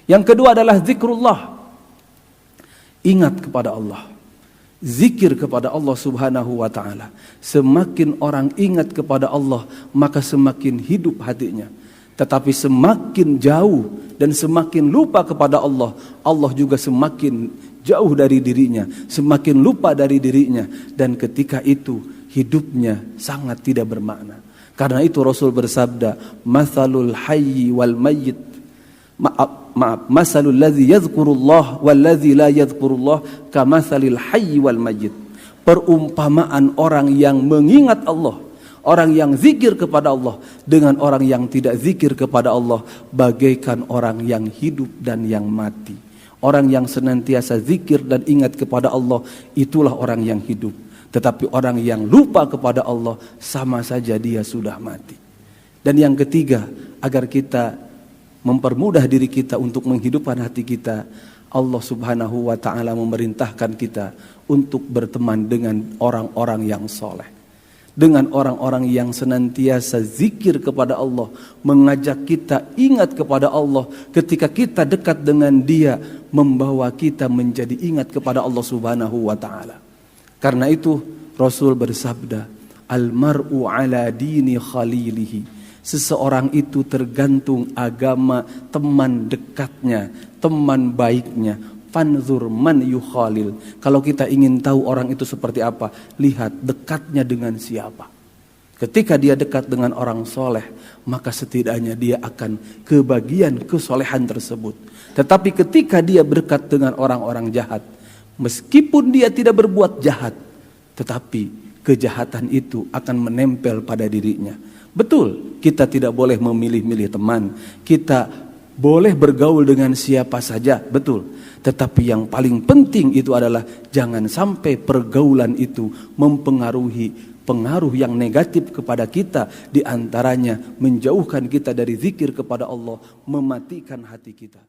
Yang kedua adalah zikrullah. Ingat kepada Allah. Zikir kepada Allah Subhanahu wa ta'ala. Semakin orang ingat kepada Allah, maka semakin hidup hatinya. Tetapi semakin jauh dan semakin lupa kepada Allah, Allah juga semakin jauh dari dirinya, semakin lupa dari dirinya. Dan ketika itu hidupnya sangat tidak bermakna. Karena itu Rasul bersabda, "Matsalul hayyi wal mayyit." Masalul ladzi yadhkurullah wal ladzi la yadhkurullah kamatsalil hayyi wal mayyit. Perumpamaan orang yang mengingat Allah, orang yang zikir kepada Allah dengan orang yang tidak zikir kepada Allah bagaikan orang yang hidup dan yang mati. Orang yang senantiasa zikir dan ingat kepada Allah itulah orang yang hidup. Tetapi orang yang lupa kepada Allah sama saja dia sudah mati. Dan yang ketiga, agar kita mempermudah diri kita untuk menghidupkan hati kita, Allah Subhanahu wa ta'ala memerintahkan kita untuk berteman dengan orang-orang yang soleh, dengan orang-orang yang senantiasa zikir kepada Allah, mengajak kita ingat kepada Allah. Ketika kita dekat dengan dia, membawa kita menjadi ingat kepada Allah Subhanahu wa ta'ala. Karena itu Rasul bersabda, "Al-mar'u ala dini khalilihi." Seseorang itu tergantung agama teman dekatnya, teman baiknya. Fanzur man yukhalil. Kalau kita ingin tahu orang itu seperti apa, lihat dekatnya dengan siapa. Ketika dia dekat dengan orang soleh, maka setidaknya dia akan kebagian kesolehan tersebut. Tetapi ketika dia berdekat dengan orang-orang jahat, meskipun dia tidak berbuat jahat, tetapi kejahatan itu akan menempel pada dirinya. Betul, kita tidak boleh memilih-milih teman. Kita boleh bergaul dengan siapa saja, betul. Tetapi yang paling penting itu adalah jangan sampai pergaulan itu mempengaruhi pengaruh yang negatif kepada kita. Di antaranya menjauhkan kita dari zikir kepada Allah, mematikan hati kita.